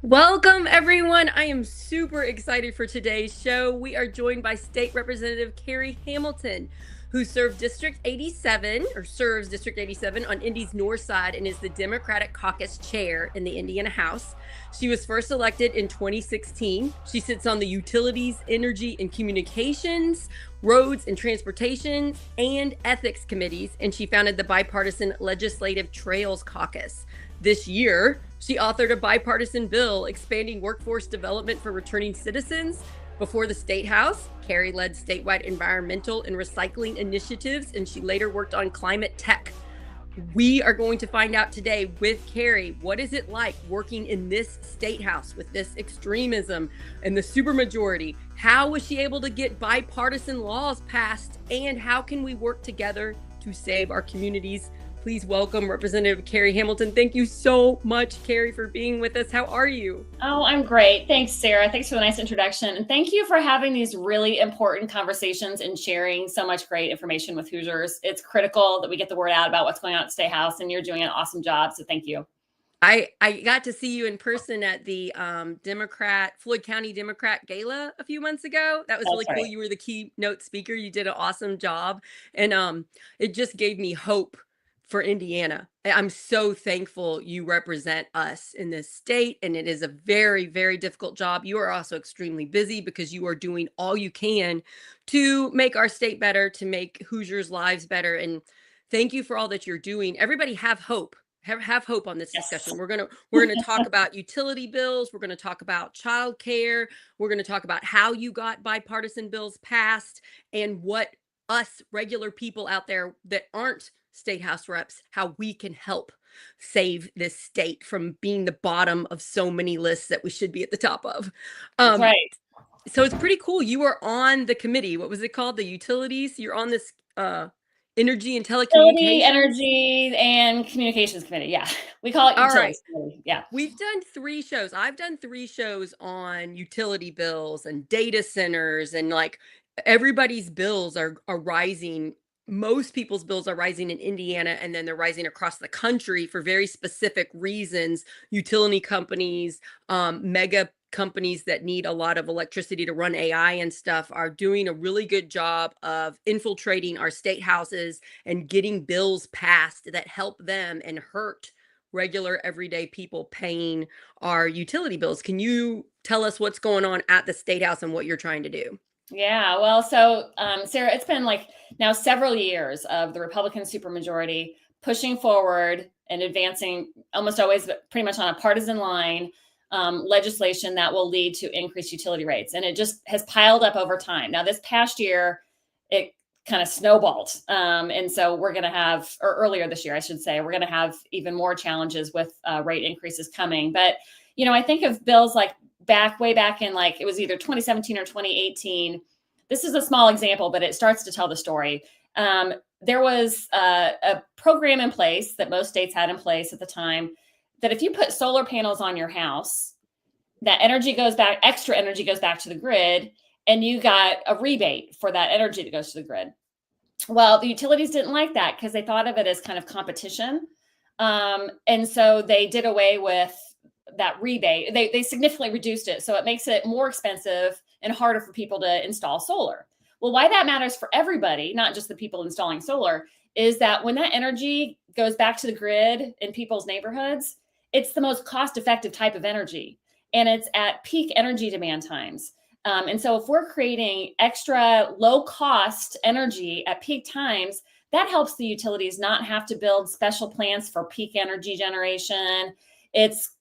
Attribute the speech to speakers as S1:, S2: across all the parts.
S1: Welcome, everyone. I am super excited for today's show. We are joined by State Representative Carey Hamilton, who serves District 87 on Indy's north side and is the Democratic Caucus Chair in the Indiana House. She was first elected in 2016. She sits on the Utilities, Energy, and Communications, Roads and Transportation, and Ethics Committees, and she founded the bipartisan Legislative Trails Caucus. This year, she authored a bipartisan bill expanding workforce development for returning citizens. Before the Statehouse, Carey led statewide environmental and recycling initiatives, and she later worked on climate tech. We are going to find out today with Carey, what is it like working in this Statehouse with this extremism and the supermajority? How was she able to get bipartisan laws passed? And how can we work together to save our communities? Please welcome Representative Carey Hamilton. Thank you so much, Carey, for being with us. How are you?
S2: Oh, I'm great. Thanks, Sarah. Thanks for the nice introduction. And thank you for having these really important conversations and sharing so much great information with Hoosiers. It's critical that we get the word out about what's going on at Statehouse, and you're doing an awesome job. So thank you.
S1: I got to see you in person at the Floyd County Democrat Gala a few months ago. That was
S2: That's
S1: really cool.
S2: right.
S1: You were the keynote speaker. You did an awesome job. And it just gave me hope for Indiana. I'm so thankful you represent us in this state, and it is a very, very difficult job. You are also extremely busy because you are doing all you can to make our state better, to make Hoosiers' lives better. And thank you for all that you're doing. Everybody have hope. Have hope on this
S2: Yes.
S1: discussion. We're gonna talk about utility bills. We're gonna talk about childcare. We're gonna talk about how you got bipartisan bills passed and what us regular people out there that aren't state house reps, how we can help save this state from being the bottom of so many lists that we should be at the top of.
S2: That's right.
S1: So it's pretty cool. You were on the committee. What was it called? The utilities. You're on this energy and
S2: Utility,
S1: telecommunications.
S2: Energy, and Communications Committee. Yeah. We call it
S1: All right.
S2: Utilities Committee. Yeah.
S1: We've done 3 shows. I've done 3 shows on utility bills and data centers, and like everybody's bills are rising. Most people's bills are rising in Indiana, and then they're rising across the country for very specific reasons. Utility companies, mega companies that need a lot of electricity to run AI and stuff are doing a really good job of infiltrating our state houses and getting bills passed that help them and hurt regular everyday people paying our utility bills. Can you tell us what's going on at the State House and what you're trying to do?
S2: Yeah. Well, so Sarah, it's been like now several years of the Republican supermajority pushing forward and advancing almost always, but pretty much on a partisan line, legislation that will lead to increased utility rates. And it just has piled up over time. Now, this past year, it kind of snowballed. And so we're going to have, or earlier this year, I should say, we're going to have even more challenges with rate increases coming. But, I think of bills like way back in like, it was either 2017 or 2018. This is a small example, but it starts to tell the story. There was a program in place that most states had in place at the time that if you put solar panels on your house, that extra energy goes back to the grid, and you got a rebate for that energy that goes to the grid. Well, the utilities didn't like that because they thought of it as kind of competition. And so they did away with that rebate. They significantly reduced it. So it makes it more expensive and harder for people to install solar. Well, why that matters for everybody, not just the people installing solar, is that when that energy goes back to the grid in people's neighborhoods, it's the most cost-effective type of energy, and it's at peak energy demand times. And so if we're creating extra low-cost energy at peak times, that helps the utilities not have to build special plants for peak energy generation. It's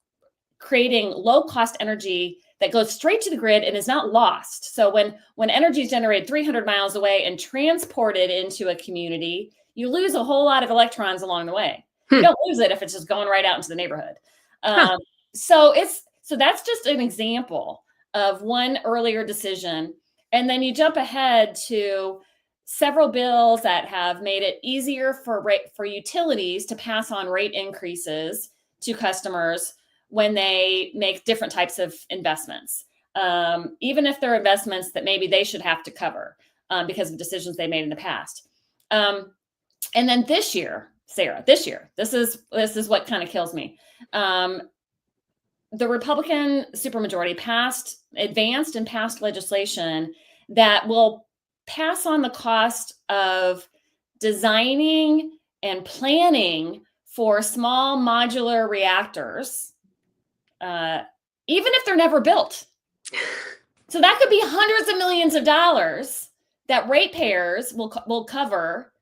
S2: creating low-cost energy that goes straight to the grid and is not lost. So when energy is generated 300 miles away and transported into a community, you lose a whole lot of electrons along the way. You don't lose it if it's just going right out into the neighborhood. So that's just an example of one earlier decision. And then you jump ahead to several bills that have made it easier for utilities to pass on rate increases to customers when they make different types of investments, even if they're investments that maybe they should have to cover because of decisions they made in the past. And then this year, Sarah, this is what kind of kills me. the Republican supermajority advanced and passed legislation that will pass on the cost of designing and planning for small modular reactors, even if they're never built. So that could be hundreds of millions of dollars that ratepayers will cover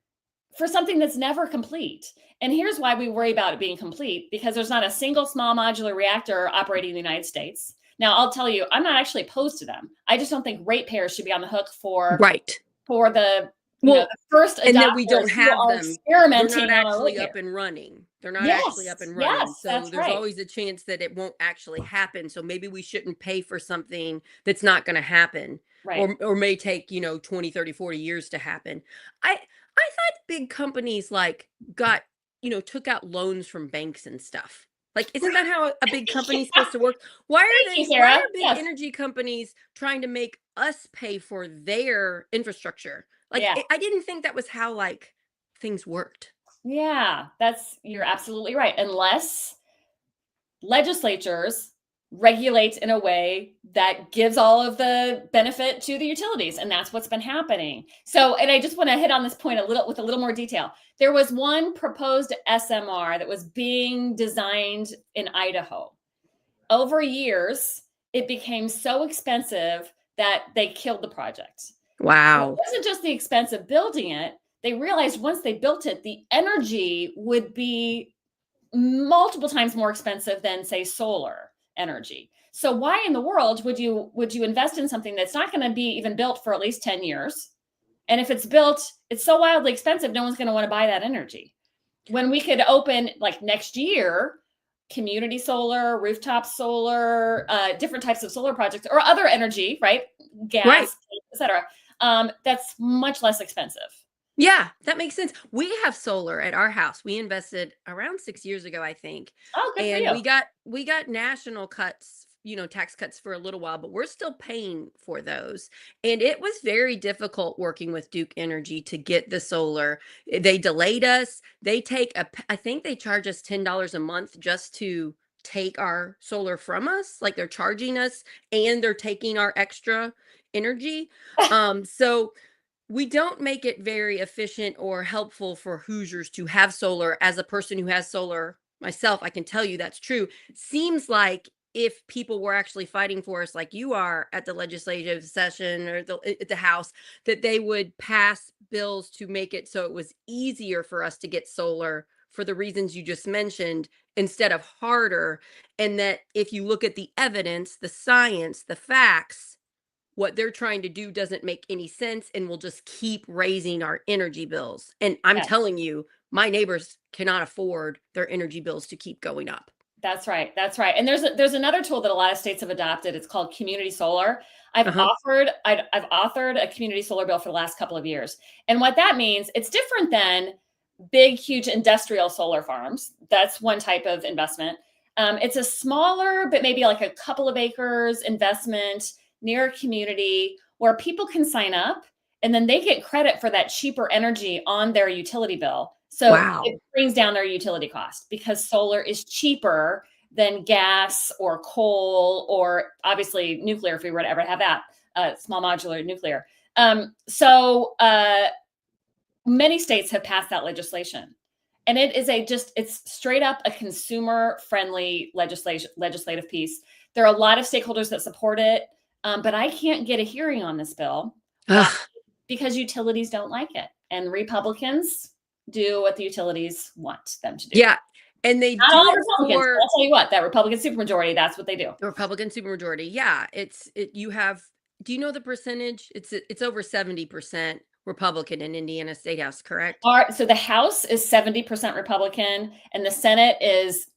S2: for something that's never complete. And here's why we worry about it being complete, because there's not a single small modular reactor operating in the United States. Now, I'll tell you, I'm not actually opposed to them. I just don't think ratepayers should be on the hook for the the first adopters,
S1: and that we don't have them.
S2: Experimenting.
S1: They're not actually up and running. They're not actually up and running.
S2: Yes,
S1: so there's always a chance that it won't actually happen. So maybe we shouldn't pay for something that's not going to happen, or may take 20, 30, 40 years to happen. I thought big companies took out loans from banks and stuff. Like, isn't that how a big company is supposed to work? Why are big energy companies trying to make us pay for their infrastructure? I didn't think that was how things worked.
S2: Yeah, you're absolutely right. Unless legislatures regulate in a way that gives all of the benefit to the utilities, and that's what's been happening. So, and I just want to hit on this point with a little more detail. There was one proposed SMR that was being designed in Idaho. Over years, it became so expensive that they killed the project.
S1: Wow.
S2: It wasn't just the expense of building it. They realized once they built it, the energy would be multiple times more expensive than, say, solar energy. So why in the world would you invest in something that's not going to be even built for at least 10 years? And if it's built, it's so wildly expensive, no one's going to want to buy that energy. When we could open next year, community solar, rooftop solar, different types of solar projects, or other energy, right? Gas, etc. That's much less expensive.
S1: Yeah, that makes sense. We have solar at our house. We invested around 6 years ago, I think.
S2: Oh, good
S1: and
S2: for you.
S1: we got national cuts, tax cuts for a little while, but we're still paying for those. And it was very difficult working with Duke Energy to get the solar. They delayed us. I think they charge us $10 a month just to take our solar from us. Like, they're charging us and they're taking our extra energy. So we don't make it very efficient or helpful for Hoosiers to have solar. As a person who has solar myself, I can tell you that's true. Seems if people were actually fighting for us like you are at the legislative session or at the House, that they would pass bills to make it so it was easier for us to get solar for the reasons you just mentioned instead of harder. And that if you look at the evidence, the science, the facts, what they're trying to do doesn't make any sense and will just keep raising our energy bills. And I'm telling you, my neighbors cannot afford their energy bills to keep going up.
S2: That's right. And there's another tool that a lot of states have adopted. It's called community solar. I've authored a community solar bill for the last couple of years. And what that means, it's different than big, huge industrial solar farms. That's one type of investment. It's a smaller, but maybe a couple of acres investment near a community where people can sign up and then they get credit for that cheaper energy on their utility bill. So it brings down their utility cost because solar is cheaper than gas or coal or obviously nuclear if we were to ever have that, small modular nuclear. So many states have passed that legislation. And it is it's straight up a consumer friendly legislative piece. There are a lot of stakeholders that support it. But I can't get a hearing on this bill because utilities don't like it. And Republicans do what the utilities want them to do.
S1: Yeah. And they
S2: not all Republicans. I'll tell you what, that Republican supermajority, that's what they do.
S1: The Republican supermajority. Yeah. Do you know the percentage? It's over 70% Republican in Indiana Statehouse, correct?
S2: So the House is 70% Republican and the Senate is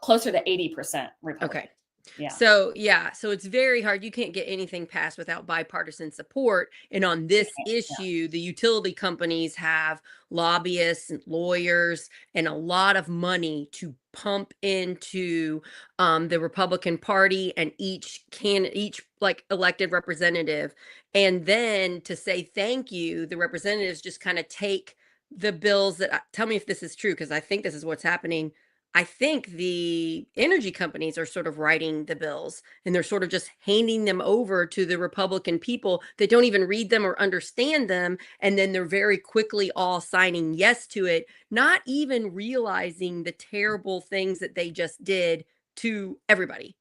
S2: closer to 80% Republican.
S1: Okay. Yeah. So it's very hard. You can't get anything passed without bipartisan support. And on this issue, the utility companies have lobbyists and lawyers and a lot of money to pump into the Republican Party and each elected representative. And then to say thank you, the representatives just kind of take the bills tell me if this is true, because I think this is what's happening. I think the energy companies are sort of writing the bills, and they're sort of just handing them over to the Republican people that don't even read them or understand them. And then they're very quickly all signing yes to it, not even realizing the terrible things that they just did to everybody.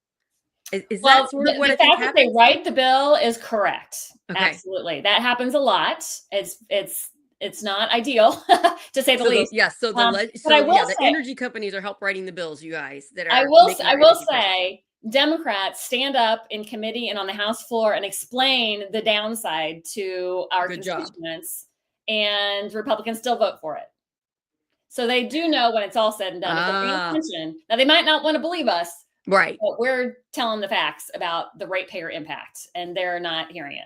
S1: Is
S2: Well,
S1: that sort of what
S2: the
S1: I think
S2: fact that they
S1: happens?
S2: write the bill is correct.
S1: Okay.
S2: Absolutely. That happens a lot. It's not ideal to say the
S1: So
S2: least. But I will
S1: the
S2: say,
S1: energy companies are help writing the bills, you guys, that
S2: I
S1: are
S2: will
S1: making
S2: I
S1: our
S2: will
S1: energy prices go.
S2: say Democrats stand up in committee and on the House floor and explain the downside to our
S1: Good job.
S2: constituents, and Republicans still vote for it. So they do know when it's all said and done. If they're paying attention, now they might not want to believe us,
S1: Right.
S2: but we're telling the facts about the ratepayer impact, and they're not hearing it.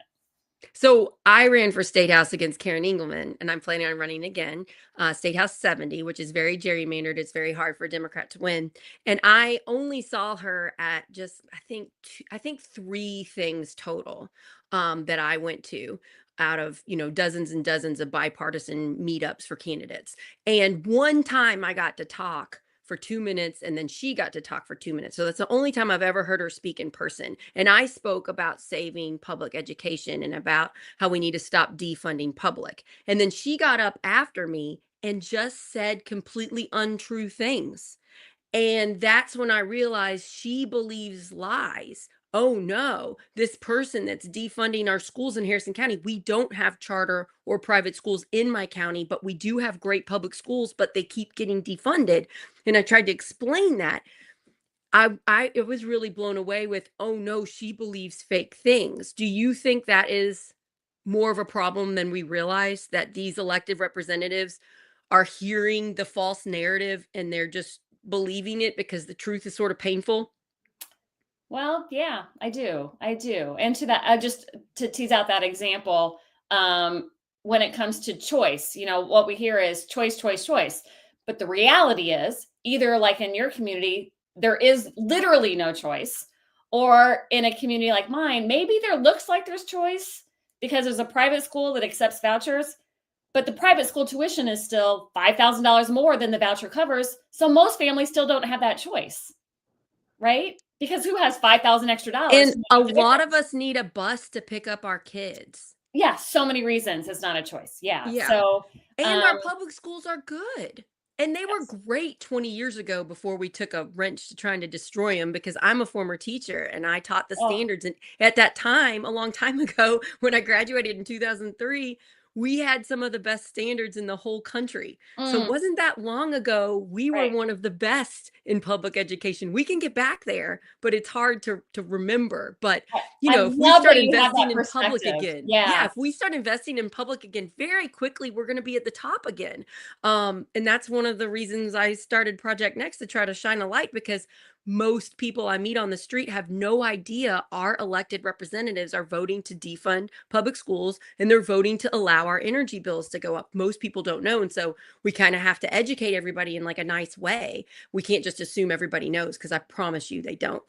S1: So I ran for Statehouse against Karen Engelman, and I'm planning on running again. Statehouse 70, which is very gerrymandered. It's very hard for a Democrat to win. And I only saw her at just, I think three things total that I went to out of, dozens and dozens of bipartisan meetups for candidates. And one time I got to talk for 2 minutes, and then she got to talk for 2 minutes. So that's the only time I've ever heard her speak in person. And I spoke about saving public education and about how we need to stop defunding public. And then she got up after me and just said completely untrue things. And that's when I realized she believes lies. Oh no, this person that's defunding our schools in Harrison County, we don't have charter or private schools in my county, but we do have great public schools, but they keep getting defunded. And I tried to explain that. I it was really blown away with, oh no, she believes fake things. Do you think that is more of a problem than we realize, that these elected representatives are hearing the false narrative and they're just believing it because the truth is sort of painful?
S2: Well, yeah, I do. I do. And to that, just to tease out that example, when it comes to choice, what we hear is choice, choice, choice. But the reality is, either like in your community, there is literally no choice, or in a community like mine, maybe there looks like there's choice because there's a private school that accepts vouchers, but the private school tuition is still $5,000 more than the voucher covers. So most families still don't have that choice, right? Because who has 5,000 extra dollars?
S1: And a lot of us need a bus to pick up our kids.
S2: Yeah, so many reasons it's not a choice. Yeah.
S1: Yeah.
S2: So,
S1: And our public schools are good. And they were
S2: yes.
S1: great 20 years ago before we took a wrench to trying to destroy them, because I'm a former teacher and I taught the
S2: Oh,
S1: standards. And at that time, a long time ago, when I graduated in 2003, we had some of the best standards in the whole country. So it
S2: mm,
S1: wasn't that long ago, we were
S2: right.
S1: one of the best in public education. We can get back there, but it's hard to remember. But
S2: I
S1: if we
S2: love
S1: start
S2: that you have
S1: investing
S2: that
S1: in public
S2: perspective.
S1: again, yeah,
S2: Yeah.
S1: if we start investing in public again, very quickly, we're going to be at the top again. And that's one of the reasons I started Project Next, to try to shine a light, because most people I meet on the street have no idea our elected representatives are voting to defund public schools, and they're voting to allow our energy bills to go up. Most people don't know. And so we kind of have to educate everybody in like a nice way. We can't just assume everybody knows, because I promise you they don't.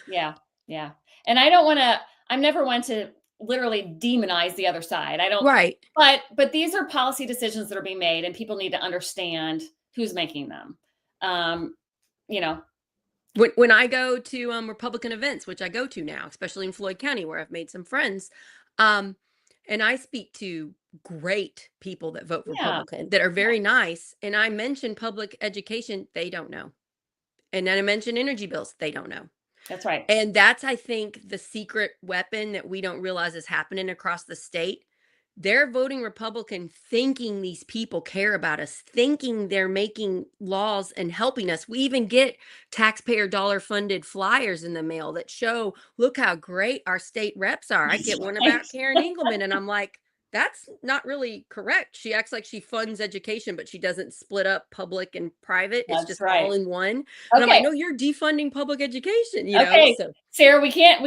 S2: Yeah. Yeah. And I'm never one to literally demonize the other side. I don't,
S1: Right.
S2: but these are policy decisions that are being made, and people need to understand who's making them. Um, you know,
S1: When I go to Republican events, which I go to now, especially in Floyd County, where I've made some friends, um, and I speak to great people that vote
S2: yeah.
S1: Republican that are very nice, and I mention public education, they don't know. And then I mention energy bills, they don't know.
S2: That's right.
S1: And that's, I think, the secret weapon that we don't realize is happening across the state. They're voting Republican thinking these people care about us, thinking they're making laws and helping us. We even get taxpayer dollar funded flyers in the mail that show, look how great our state reps are. I get one about Karen Engelman, and I'm like, that's not really correct. She acts like she funds education, but she doesn't split up public and private. It's
S2: That's
S1: just all
S2: right.
S1: in one. And I'm like,
S2: Okay.
S1: no, you're defunding public education,
S2: Okay,
S1: So
S2: Sarah, we can't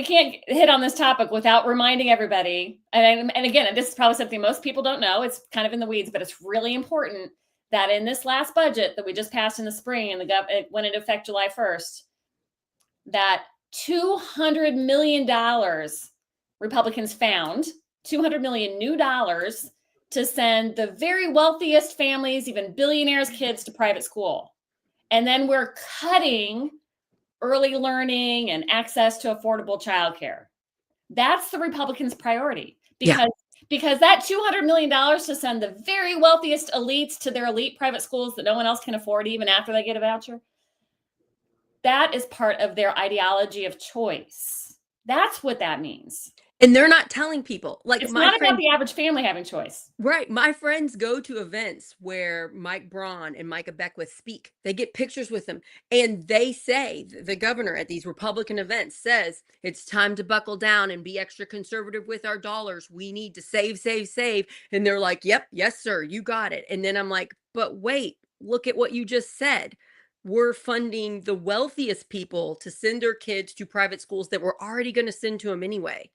S2: hit on this topic without reminding everybody. And again, and this is probably something most people don't know. It's kind of in the weeds, but it's really important that in this last budget that we just passed in the spring, and it went into effect July 1st, that $200 million Republicans found, 200 million new dollars to send the very wealthiest families, even billionaires' kids, to private school. And then we're cutting early learning and access to affordable childcare. That's the Republicans' priority, because that $200 million to send the very wealthiest elites to their elite private schools that no one else can afford even after they get a voucher, that is part of their ideology of choice. That's what that means.
S1: And they're not telling people. Like,
S2: it's not about the average family having choice.
S1: Right. My friends go to events where Mike Braun and Micah Beckwith speak. They get pictures with them. And they say, the governor at these Republican events says, it's time to buckle down and be extra conservative with our dollars. We need to save, save, save. And they're like, yep, yes, sir, you got it. And then I'm like, but wait, look at what you just said. We're funding the wealthiest people to send their kids to private schools that we're already going to send to them anyway.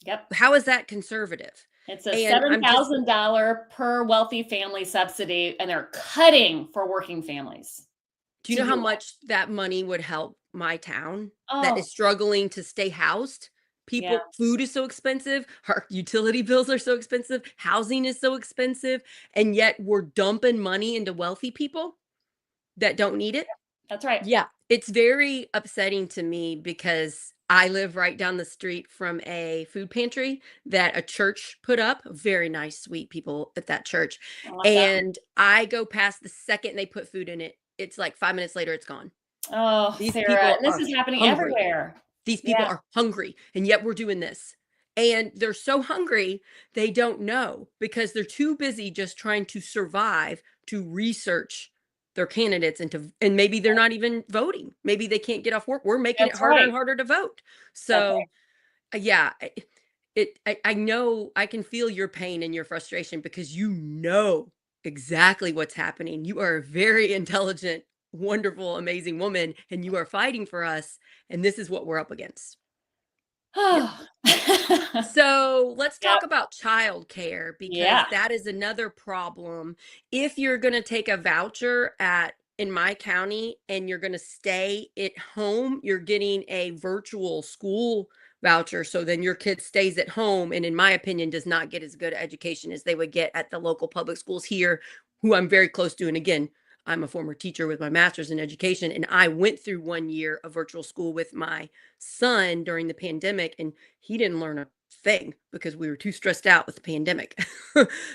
S2: Yep.
S1: How is that conservative?
S2: It's a $7,000 per wealthy family subsidy, and they're cutting for working families.
S1: Do you know how much that money would help my town that is struggling to stay housed? People, food is so expensive. Our utility bills are so expensive. Housing is so expensive. And yet we're dumping money into wealthy people that don't need it.
S2: That's right.
S1: Yeah. It's very upsetting to me because I live right down the street from a food pantry that a church put up. Very nice, sweet people at that church. And I go past the second they put food in it. It's like 5 minutes later, it's gone.
S2: Oh, Sarah, this is happening everywhere.
S1: These people are hungry, and yet we're doing this. And they're so hungry, they don't know because they're too busy just trying to survive to research their candidates and maybe they're not even voting. Maybe they can't get off work. We're making it harder and harder to vote. So I know I can feel your pain and your frustration because you know exactly what's happening. You are a very intelligent, wonderful, amazing woman, and you are fighting for us. And this is what we're up against. So let's talk about childcare, because that is another problem. If you're going to take a voucher in my county and you're going to stay at home, you're getting a virtual school voucher. So then your kid stays at home and, in my opinion, does not get as good an education as they would get at the local public schools here, who I'm very close to. And again, I'm a former teacher with my master's in education, and I went through 1 year of virtual school with my son during the pandemic, and he didn't learn a thing because we were too stressed out with the pandemic.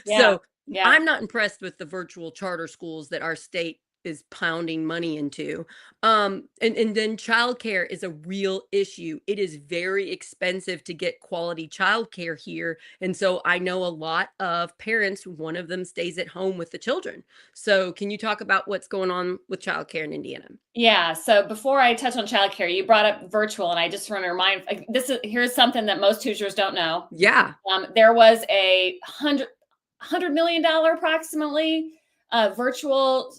S1: So I'm not impressed with the virtual charter schools that our state is pounding money into. And then childcare is a real issue. It is very expensive to get quality childcare here. And so I know a lot of parents, one of them stays at home with the children. So can you talk about what's going on with childcare in Indiana?
S2: Yeah. So before I touch on childcare, you brought up virtual, and I just want to remind, here's something that most Hoosiers don't know.
S1: Yeah.
S2: There was a $100 million approximately virtual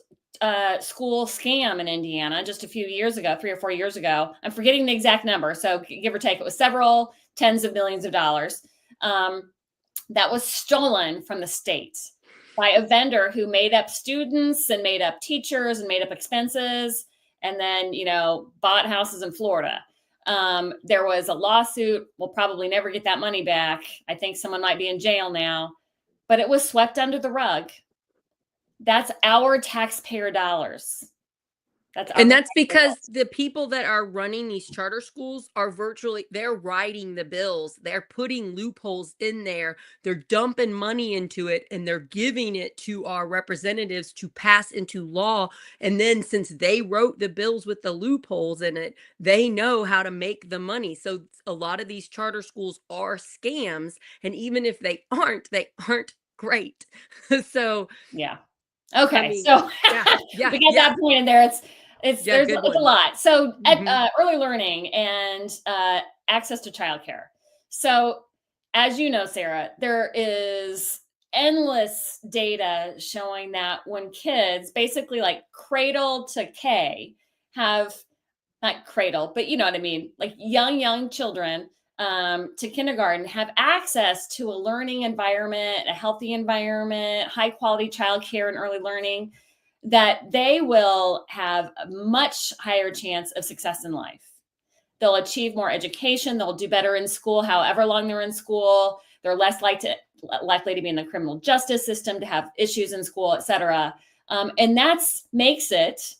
S2: school scam in Indiana just a few years ago, 3 or 4 years ago. I'm forgetting the exact number, so give or take, it was several tens of millions of dollars that was stolen from the state by a vendor who made up students and made up teachers and made up expenses, and then, bought houses in Florida. There was a lawsuit. We'll probably never get that money back. I think someone might be in jail now, but it was swept under the rug. That's our taxpayer dollars.
S1: That's because the people that are running these charter schools are they're writing the bills. They're putting loopholes in there. They're dumping money into it, and they're giving it to our representatives to pass into law. And then, since they wrote the bills with the loopholes in it, they know how to make the money. So a lot of these charter schools are scams. And even if they aren't great. So
S2: okay, so we get that point in there. It's a lot. So early learning and access to childcare. So as you know, Sarah, there is endless data showing that when kids, basically like cradle to K, have not cradle, but you know what I mean, like young children to kindergarten, have access to a learning environment, a healthy environment, high quality childcare and early learning, that they will have a much higher chance of success in life. They'll achieve more education. They'll do better in school, however long they're in school. They're less likely to be in the criminal justice system, to have issues in school, et cetera. And makes it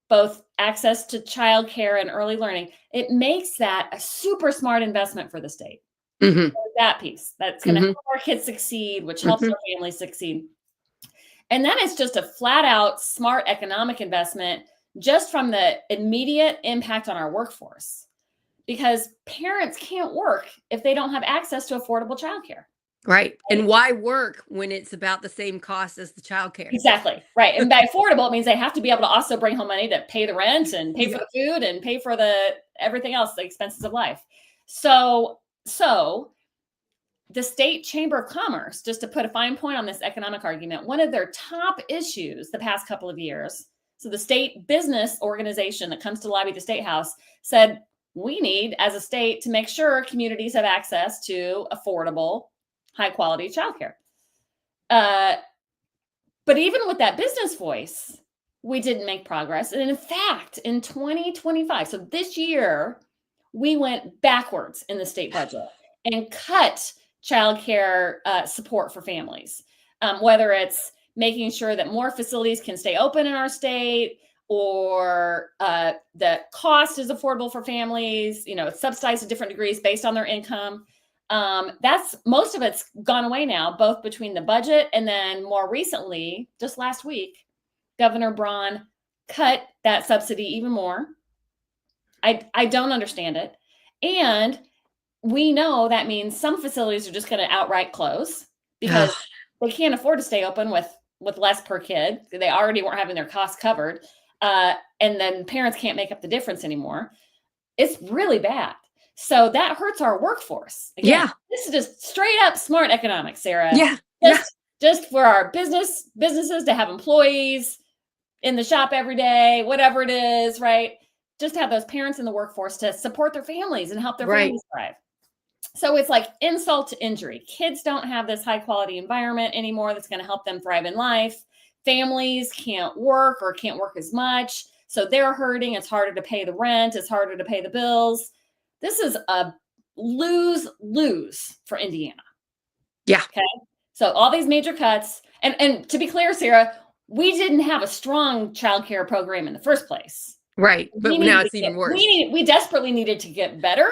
S2: both access to childcare and early learning. It makes that a super smart investment for the state. That piece that's going to help our kids succeed, which helps our families succeed. And then it's just a flat out smart economic investment just from the immediate impact on our workforce, because parents can't work if they don't have access to affordable childcare.
S1: Right. And why work when it's about the same cost as the childcare?
S2: Exactly. Right. And by affordable, it means they have to be able to also bring home money to pay the rent and pay for the food and pay for everything else, the expenses of life. So the State Chamber of Commerce, just to put a fine point on this economic argument, one of their top issues the past couple of years, so the state business organization that comes to lobby the Statehouse said, we need, as a state, to make sure communities have access to affordable, high-quality childcare. But even with that business voice, we didn't make progress. And in fact, in 2025, so this year, we went backwards in the state budget and cut childcare support for families, whether it's making sure that more facilities can stay open in our state, or the cost is affordable for families, it's subsidized to different degrees based on their income. That's most of it's gone away now, both between the budget and then more recently, just last week, Governor Braun cut that subsidy even more. I don't understand it. And we know that means some facilities are just going to outright close because they can't afford to stay open with less per kid. They already weren't having their costs covered. And then parents can't make up the difference anymore. It's really bad. So that hurts our workforce. Again, this is just straight up smart economics, Sarah. Just for our businesses to have employees in the shop every day, whatever it is, right? Just to have those parents in the workforce to support their families and help their families thrive. So it's like insult to injury. Kids don't have this high quality environment anymore that's going to help them thrive in life. Families can't work or can't work as much. So they're hurting. It's harder to pay the rent. It's harder to pay the bills. This is a lose-lose for Indiana.
S1: Yeah.
S2: Okay. So all these major cuts. And to be clear, Sarah, we didn't have a strong childcare program in the first place.
S1: Right. But now it's even worse.
S2: We desperately needed to get better,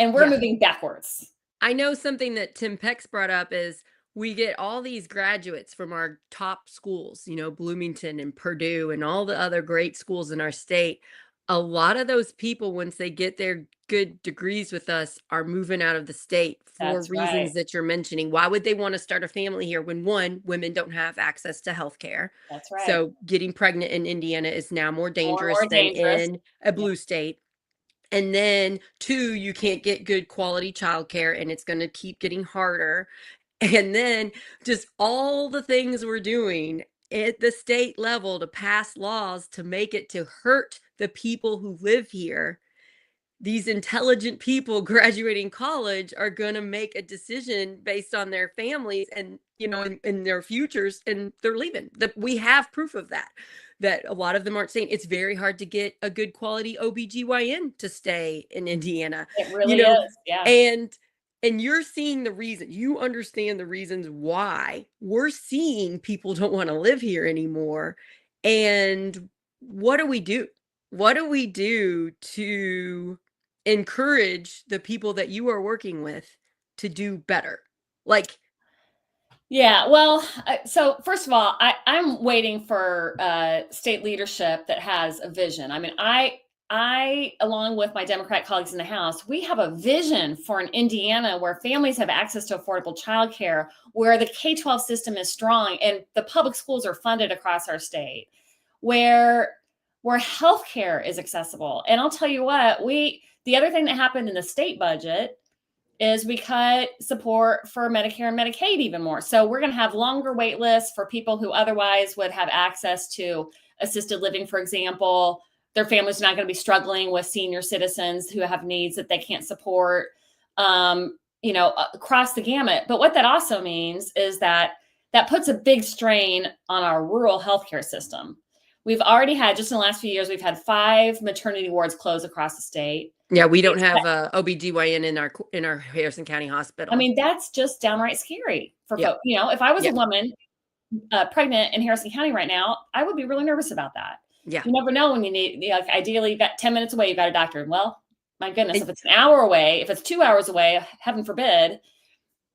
S2: and we're moving backwards.
S1: I know something that Tim Peck's brought up is we get all these graduates from our top schools, Bloomington and Purdue and all the other great schools in our state. A lot of those people, once they get their good degrees with us, are moving out of the state for reasons that you're mentioning. Why would they want to start a family here when, one, women don't have access to health care?
S2: That's right.
S1: So getting pregnant in Indiana is now more dangerous than in a blue state. And then, two, you can't get good quality childcare, and it's going to keep getting harder. And then just all the things we're doing at the state level to pass laws to make it to hurt the people who live here. These intelligent people graduating college are going to make a decision based on their families and, in their futures, and they're leaving. We have proof of that a lot of them aren't saying. It's very hard to get a good quality OBGYN to stay in Indiana.
S2: It really is. Yeah.
S1: And you're seeing the reason. You understand the reasons why we're seeing people don't want to live here anymore. And what do we do? What do we do to encourage the people that you are working with to do better?
S2: Yeah, well, so first of all, I'm waiting for state leadership that has a vision. I mean, I, along with my Democrat colleagues in the House, we have a vision for an Indiana where families have access to affordable childcare, where the K-12 system is strong and the public schools are funded across our state, where healthcare is accessible. And I'll tell you what, the other thing that happened in the state budget is we cut support for Medicare and Medicaid even more. So we're going to have longer wait lists for people who otherwise would have access to assisted living, for example. Their families are not going to be struggling with senior citizens who have needs that they can't support, across the gamut. But what that also means is that puts a big strain on our rural healthcare system. We've already had, just in the last few years, we've had 5 maternity wards close across the state.
S1: Yeah, we don't have a OBGYN in our Harrison County Hospital.
S2: I mean, that's just downright scary for folks. If I was a woman pregnant in Harrison County right now, I would be really nervous about that.
S1: Yeah.
S2: You never know when you need, like, ideally, you've got 10 minutes away, you've got a doctor. Well, my goodness, if it's an hour away, if it's 2 hours away, heaven forbid.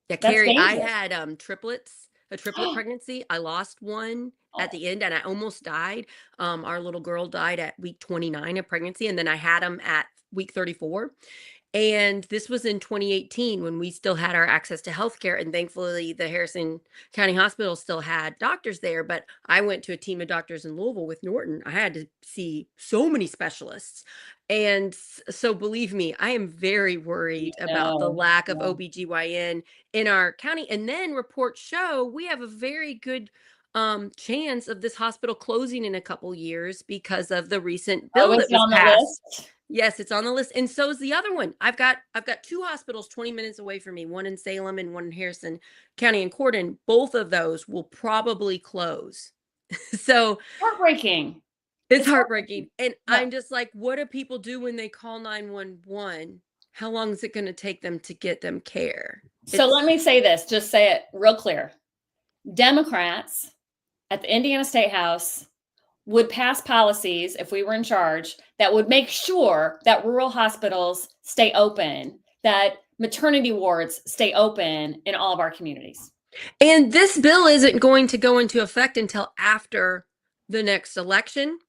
S1: Yeah,
S2: That's
S1: Carrie, I
S2: dangerous.
S1: had a triplet pregnancy. I lost one at the end and I almost died. Our little girl died at week 29 of pregnancy, and then I had him at week 34. And this was in 2018 when we still had our access to healthcare. And thankfully, the Harrison County Hospital still had doctors there. But I went to a team of doctors in Louisville with Norton. I had to see so many specialists. And so, believe me, I am very worried about the lack of
S2: Yeah.
S1: OBGYN in our county. And then reports show we have a very good chance of this hospital closing in a couple years because of the recent bill
S2: Oh, is
S1: that
S2: it
S1: was
S2: on the
S1: passed.
S2: list?
S1: Yes, it's on the list, and so is the other one. I've got 2 hospitals 20 minutes away from me, one in Salem and one in Harrison County and Corden. Both of those will probably close. So
S2: Heartbreaking.
S1: it's
S2: It's
S1: heartbreaking. And
S2: Yeah.
S1: I'm just like, what do people do when they call 911? How long is it going to take them to get them care?
S2: So let me say this, just say it real clear. Democrats at the Indiana Statehouse would pass policies, if we were in charge, that would make sure that rural hospitals stay open, that maternity wards stay open in all of our communities.
S1: And this bill isn't going to go into effect until after the next election.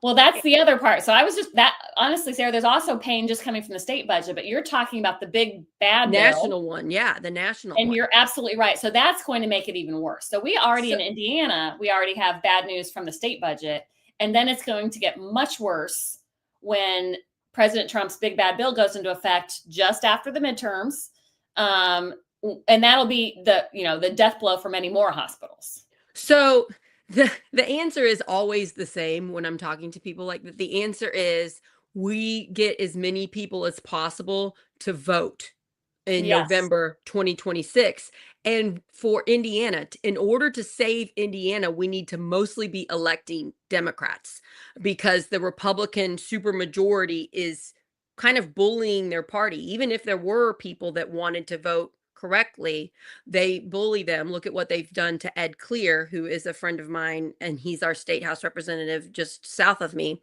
S2: Well, that's the other part. So I was just that honestly, Sarah, there's also pain just coming from the state budget, but you're talking about the big bad
S1: National
S2: bill,
S1: one. Yeah, the national
S2: and
S1: one.
S2: you're absolutely right. So that's going to make it even worse. So we already in Indiana, we already have bad news from the state budget, and then it's going to get much worse when President Trump's big bad bill goes into effect just after the midterms. And that'll be the death blow for many more hospitals.
S1: So the answer is always the same when I'm talking to people like that. The answer is we get as many people as possible to vote in
S2: Yes.
S1: November 2026. And for Indiana, in order to save Indiana, we need to mostly be electing Democrats because the Republican supermajority is kind of bullying their party. Even if there were people that wanted to vote correctly, they bully them. Look at what they've done to Ed Clear, who is a friend of mine, and he's our state house representative just south of me.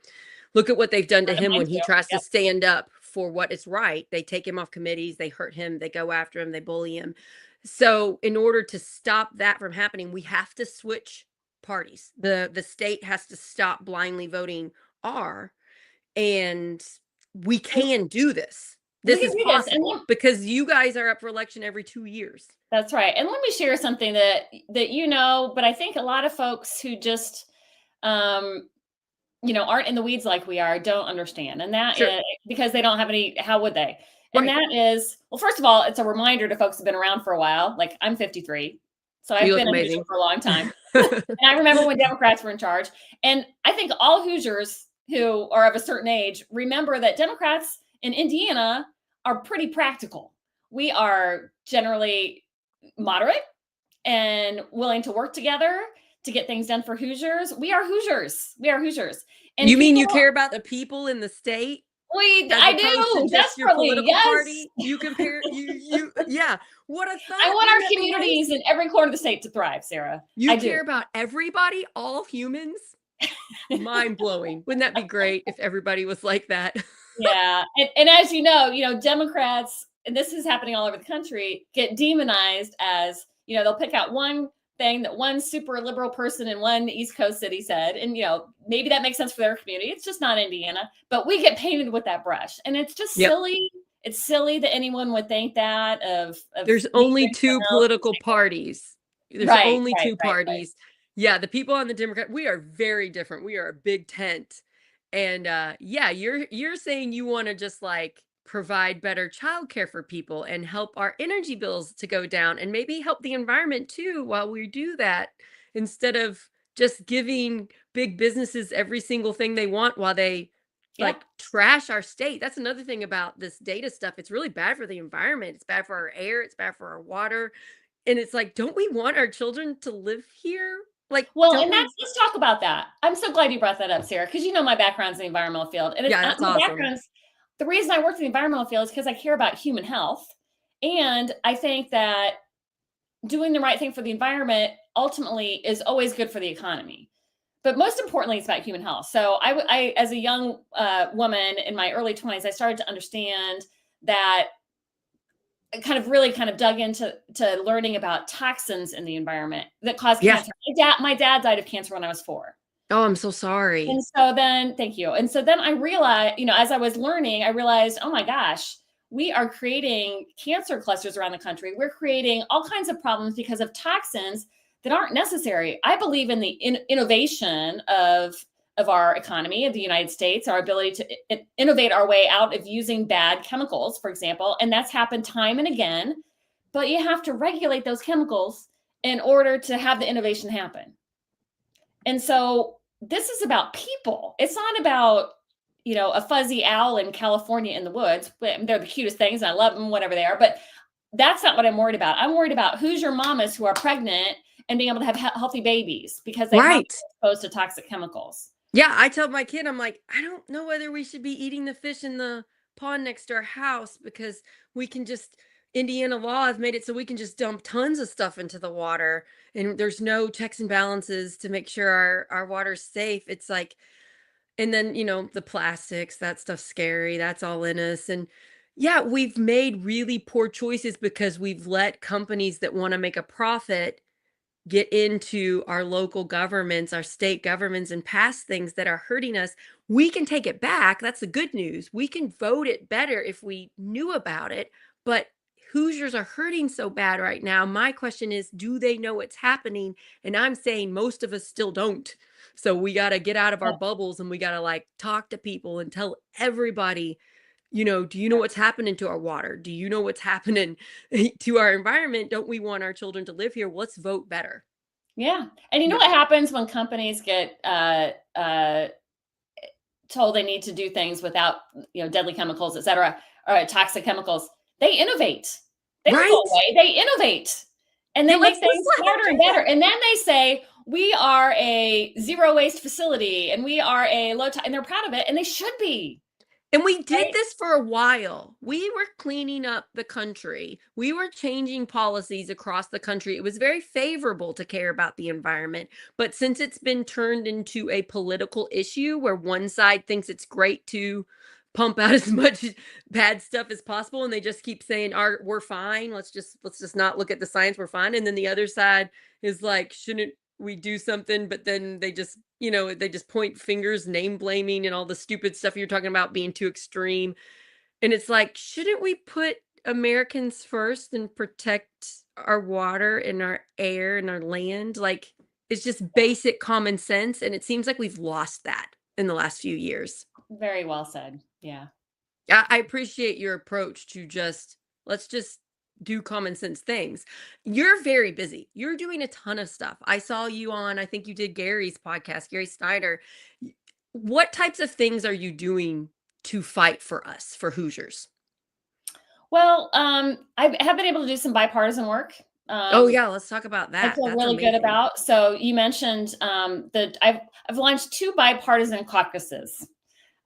S1: Look at what they've done to him when he tries to stand up for what is right. They take him off committees, they hurt him, they go after him, they bully him. So in order to stop that from happening, we have to switch parties. The state has to stop blindly voting R, and we can do this. This is possible because you guys are up for election every 2 years.
S2: That's right. And let me share something that but I think a lot of folks who just aren't in the weeds like we are don't understand. And that is because they don't have any, how would they? And that is, well, first of all, it's a reminder to folks who've been around for a while. Like, I'm 53, so I've been a Hoosier for a long time. And I remember when Democrats were in charge. And I think all Hoosiers who are of a certain age remember that Democrats in Indiana are pretty practical. We are generally moderate and willing to work together to get things done for Hoosiers. We are Hoosiers. And
S1: you mean you care about the people in the state?
S2: I do.
S1: Just your political party. You compare yeah. What a thought.
S2: I want our communities in every corner of the state to thrive, Sarah.
S1: You care about everybody, all humans. Mind blowing. Wouldn't that be great if everybody was like that?
S2: Yeah. And as you know, Democrats, and this is happening all over the country, get demonized as, they'll pick out one thing that one super liberal person in one East Coast city said. And, maybe that makes sense for their community. It's just not Indiana, but we get painted with that brush. And it's just silly. It's silly that anyone would think that of
S1: there's only 2 political parties. There's only 2 parties. Right. Yeah. The people on the Democrat, we are very different. We are a big tent. And you're saying you want to just like provide better childcare for people and help our energy bills to go down and maybe help the environment too while we do that, instead of just giving big businesses every single thing they want while they like trash our state. That's another thing about this data stuff. It's really bad for the environment. It's bad for our air. It's bad for our water. And it's like, don't we want our children to live here? Like,
S2: let's talk about that. I'm so glad you brought that up, Sarah, because my background's in the environmental field. And
S1: that's awesome.
S2: The reason I worked in the environmental field is because I care about human health. And I think that doing the right thing for the environment ultimately is always good for the economy. But most importantly, it's about human health. So I as a young woman in my early 20s, I started to understand that, I really dug into learning about toxins in the environment that cause cancer. My dad died of cancer when I was 4.
S1: Oh, I'm so sorry.
S2: And so then, thank you. And so then I realized, as I was learning, I realized, oh my gosh, we are creating cancer clusters around the country. We're creating all kinds of problems because of toxins that aren't necessary. I believe in the innovation of our economy, of the United States, our ability to innovate our way out of using bad chemicals, for example. And that's happened time and again, but you have to regulate those chemicals in order to have the innovation happen. And so this is about people. It's not about, a fuzzy owl in California in the woods. They're the cutest things, and I love them, whatever they are. But that's not what I'm worried about. I'm worried about Hoosier mamas who are pregnant and being able to have healthy babies because they have exposed to toxic chemicals.
S1: Yeah, I tell my kid, I'm like, I don't know whether we should be eating the fish in the pond next to our house because we can just, Indiana law has made it so we can just dump tons of stuff into the water and there's no checks and balances to make sure our water's safe. It's like, and then, the plastics, that stuff's scary. That's all in us. And yeah, we've made really poor choices because we've let companies that want to make a profit get into our local governments, our state governments, and pass things that are hurting us. We can take it back. That's the good news. We can vote it better if we knew about it. But Hoosiers are hurting so bad right now. My question is, do they know what's happening? And I'm saying most of us still don't. So we got to get out of our bubbles and we got to talk to people and tell everybody, do you know what's happening to our water? Do you know what's happening to our environment? Don't we want our children to live here? Let's vote better.
S2: Yeah. And you know what happens when companies get told they need to do things without, deadly chemicals, et cetera, or toxic chemicals? They innovate. They don't go away. They innovate. And they make things smarter and better. And then they say, we are a zero waste facility and we are a low, and they're proud of it. And they should be.
S1: And we did this for a while. We were cleaning up the country. We were changing policies across the country. It was very favorable to care about the environment. But since it's been turned into a political issue where one side thinks it's great to pump out as much bad stuff as possible, and they just keep saying, we're fine. Let's just not look at the science. We're fine. And then the other side is like, shouldn't we do something? But then they just, they just point fingers, name blaming and all the stupid stuff you're talking about being too extreme. And it's like, shouldn't we put Americans first and protect our water and our air and our land? It's just basic common sense. And it seems like we've lost that in the last few years.
S2: Very well said. Yeah.
S1: I appreciate your approach to let's just do common sense things. You're very busy. You're doing a ton of stuff. I saw you on, I think you did Gary's podcast, Gary Snyder. What types of things are you doing to fight for us, for Hoosiers?
S2: Well, I have been able to do some bipartisan work.
S1: Let's talk about that.
S2: I feel really good about. So you mentioned that I've launched 2 bipartisan caucuses.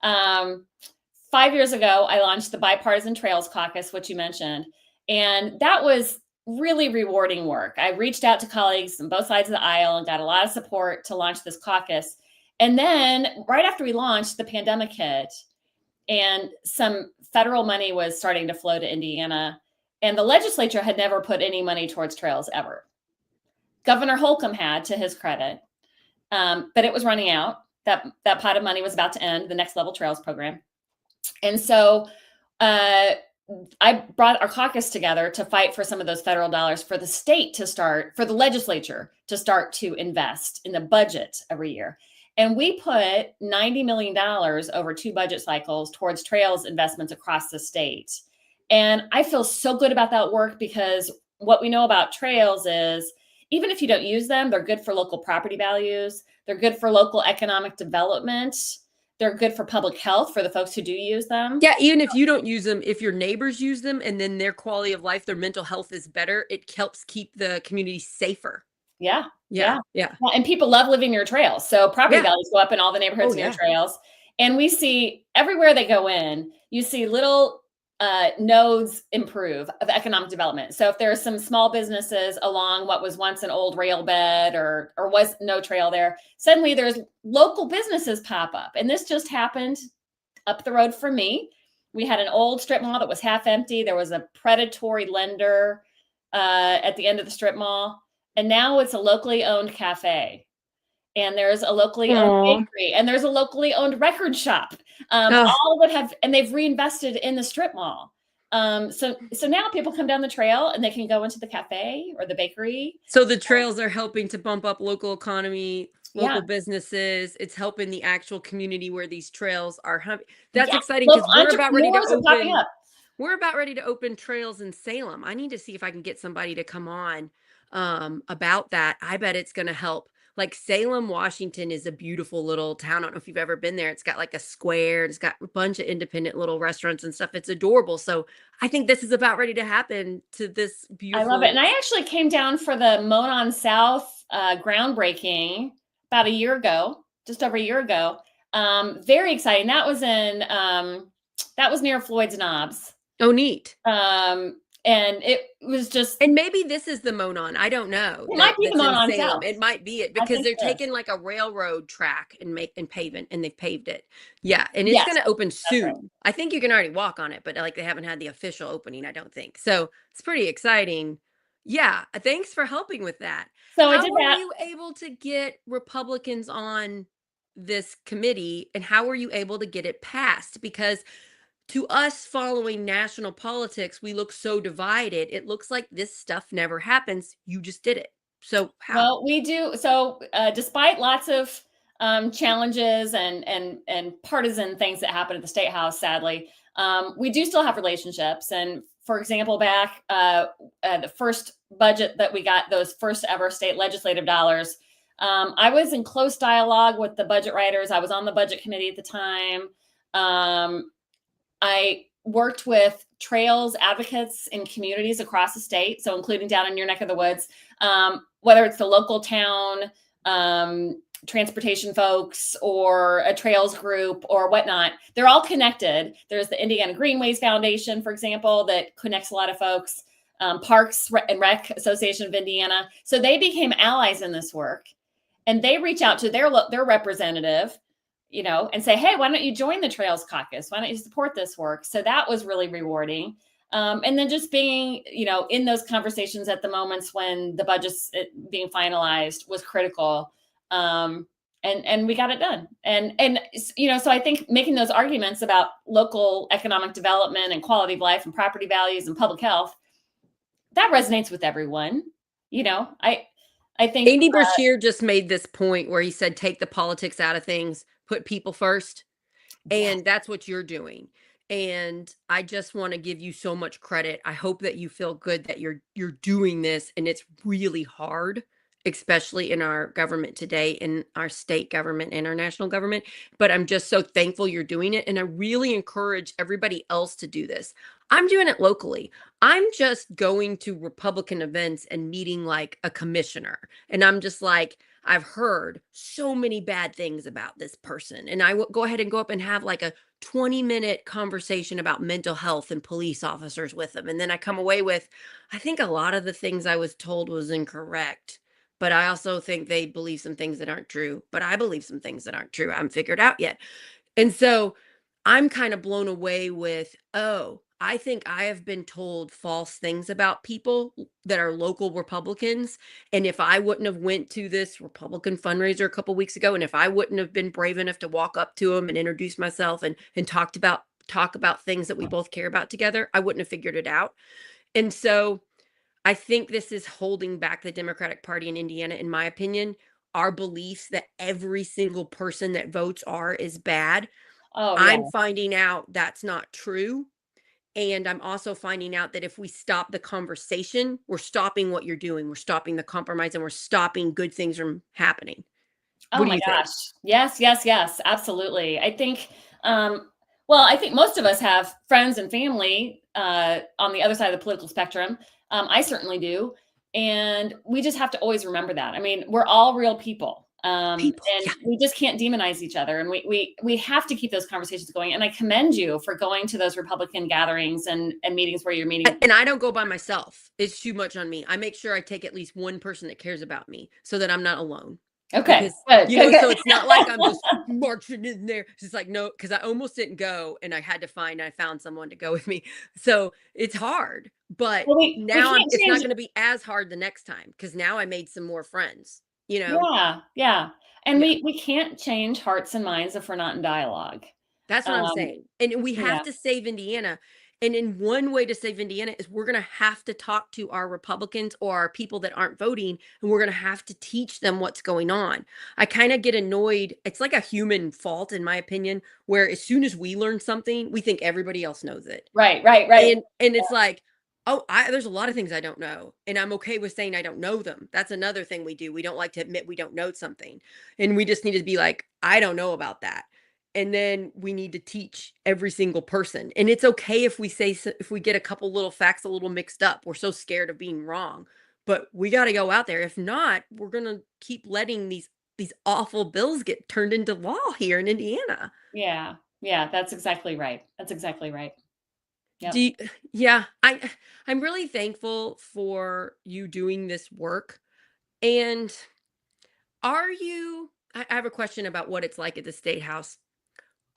S2: 5 years ago, I launched the Bipartisan Trails Caucus, which you mentioned, and that was really rewarding work. I reached out to colleagues on both sides of the aisle and got a lot of support to launch this caucus. And then right after we launched, the pandemic hit, and some federal money was starting to flow to Indiana. And the legislature had never put any money towards trails ever. Governor Holcomb had, to his credit, but it was running out. That pot of money was about to end, the Next Level Trails program. And so I brought our caucus together to fight for some of those federal dollars for the state to start, for the legislature to start to invest in the budget every year. And we put $90 million over 2 budget cycles towards trails investments across the state. And I feel so good about that work because what we know about trails is even if you don't use them, they're good for local property values. They're good for local economic development. They're good for public health for the folks who do use them.
S1: Yeah, even if you don't use them, if your neighbors use them and then their quality of life, their mental health is better, it helps keep the community safer.
S2: Yeah.
S1: Well,
S2: and people love living near trails. So property values go up in all the neighborhoods near trails. And we see everywhere they go in, you see little nodes improve of economic development. So if there are some small businesses along what was once an old rail bed or was no trail there, suddenly there's local businesses pop up. And this just happened up the road from me. We had an old strip mall that was half empty. There was a predatory lender at the end of the strip mall. And now it's a locally owned cafe. And there's a locally owned bakery, and there's a locally owned record shop. All would have, and they've reinvested in the strip mall. So now people come down the trail and they can go into the cafe or the bakery.
S1: So the trails are helping to bump up local economy, local businesses. It's helping the actual community where these trails are. That's exciting because we're about ready to open. We're about ready to open trails in Salem. I need to see if I can get somebody to come on about that. I bet it's going to help. Like Salem, Washington is a beautiful little town. I don't know if you've ever been there. It's got like a square. It's got a bunch of independent little restaurants and stuff. It's adorable. So I think this is about ready to happen to this beautiful.
S2: I love it. And I actually came down for the Monon South groundbreaking about a year ago, just over a year ago. Very exciting. That was near Floyd's Knobs.
S1: Oh, neat.
S2: And it was just,
S1: and maybe this is the Monon. I don't know.
S2: It might be the Monon South.
S1: It might be it because they're taking like a railroad track and paving, and they've paved it. Yeah, and it's going to open soon. Right. I think you can already walk on it, but like they haven't had the official opening. I don't think so. It's pretty exciting. Yeah, thanks for helping with that.
S2: So
S1: how were you able to get Republicans on this committee, and how were you able to get it passed? Because to us following national politics, we look so divided. It looks like this stuff never happens. You just did it. So how?
S2: Well, we do. So despite lots of challenges and partisan things that happen at the Statehouse, sadly, we do still have relationships. And for example, back the first budget that we got, those first ever state legislative dollars, I was in close dialogue with the budget writers. I was on the budget committee at the time. I worked with trails advocates in communities across the state, so including down in your neck of the woods, whether it's the local town, transportation folks, or a trails group or whatnot. They're all connected. There's the Indiana Greenways Foundation, for example, that connects a lot of folks, Parks and Rec Association of Indiana. So they became allies in this work, and they reach out to their representative, and say, hey, why don't you join the Trails Caucus? Why don't you support this work? So that was really rewarding. And then just being, in those conversations at the moments when the budget's being finalized was critical. And we got it done. And so I think making those arguments about local economic development and quality of life and property values and public health, that resonates with everyone. I think
S1: Andy Brashear just made this point where he said, take the politics out of things, put people first. And that's what you're doing. And I just want to give you so much credit. I hope that you feel good that you're doing this, and it's really hard, especially in our government today, in our state government and our national government. But I'm just so thankful you're doing it. And I really encourage everybody else to do this. I'm doing it locally. I'm just going to Republican events and meeting like a commissioner. And I'm just like, I've heard so many bad things about this person. And I will go ahead and go up and have like a 20-minute conversation about mental health and police officers with them. And then I come away with, I think a lot of the things I was told was incorrect. But I also think they believe some things that aren't true. But I believe some things that aren't true. I haven't figured out yet. And so I'm kind of blown away with, I think I have been told false things about people that are local Republicans. And if I wouldn't have went to this Republican fundraiser a couple weeks ago, and if I wouldn't have been brave enough to walk up to them and introduce myself and talk about things that we both care about together, I wouldn't have figured it out. And so I think this is holding back the Democratic Party in Indiana, in my opinion. Our beliefs that every single person that votes is bad.
S2: Oh, yeah.
S1: I'm finding out that's not true. And I'm also finding out that if we stop the conversation, we're stopping what you're doing. We're stopping the compromise, and we're stopping good things from happening.
S2: Oh my gosh. Yes, absolutely. I think, I think most of us have friends and family on the other side of the political spectrum. I certainly do. And we just have to always remember that. I mean, we're all real people.
S1: People,
S2: And
S1: yeah.
S2: we just can't demonize each other. And we have to keep those conversations going. And I commend you for going to those Republican gatherings and meetings where you're meeting.
S1: And I don't go by myself. It's too much on me. I make sure I take at least one person that cares about me so that I'm not alone.
S2: Okay,
S1: Because,
S2: good,
S1: you know,
S2: good,
S1: so
S2: good.
S1: it's not like I'm just marching in there. It's just like, no, because I almost didn't go and I found someone to go with me. So it's hard, but
S2: Well, we
S1: now
S2: can't
S1: it's not
S2: change.
S1: going to be as hard the next time because now I made some more friends, you know?
S2: Yeah, yeah. And
S1: Yeah.
S2: we can't change hearts and minds if we're not in dialogue.
S1: That's what I'm
S2: Um,
S1: saying. And we have
S2: yeah,
S1: to save Indiana. And in one way to save Indiana is we're going to have to talk to our Republicans or our people that aren't voting, and we're going to have to teach them what's going on. I kind of get annoyed. It's like a human fault, in my opinion, where as soon as we learn something, we think everybody else knows it.
S2: right, right, right.
S1: And it's like, oh, there's a lot of things I don't know, and I'm okay with saying I don't know them. That's another thing we do. We don't like to admit we don't know something, and we just need to be like, I don't know about that. And then we need to teach every single person. And it's okay if we if we get a couple little facts a little mixed up. We're so scared of being wrong, but we got to go out there. If not, we're going to keep letting these awful bills get turned into law here in Indiana.
S2: Yeah, yeah, that's exactly right. That's exactly right.
S1: Do
S2: Yep.
S1: you, yeah, I'm really thankful for you doing this work. And I have a question about what it's like at the State House.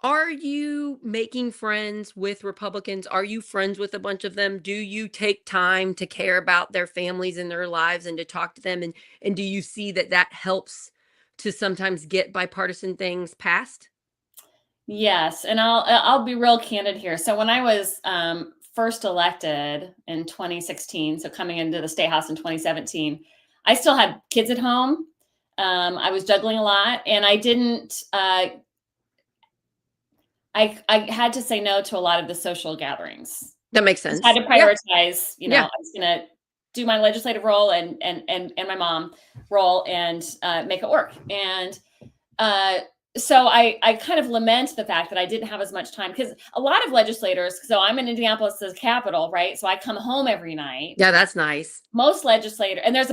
S1: Are you making friends with Republicans? Are you friends with a bunch of them? Do you take time to care about their families and their lives and to talk to them? And do you see that that helps to sometimes get bipartisan things passed?
S2: Yes, and I'll be real candid here. So when I was first elected in 2016, so coming into the State House in 2017, I still had kids at home. I was juggling a lot, and I didn't. I had to say no to a lot of the social gatherings.
S1: That makes
S2: Just
S1: sense.
S2: had to
S1: Yeah.
S2: prioritize.
S1: Yeah.
S2: I was going to do my legislative role and my mom role and make it work. And so I kind of lament the fact that I didn't have as much time because a lot of legislators. So I'm in Indianapolis, the capital, right? So I come home every night.
S1: Yeah, that's nice.
S2: Most legislators, and as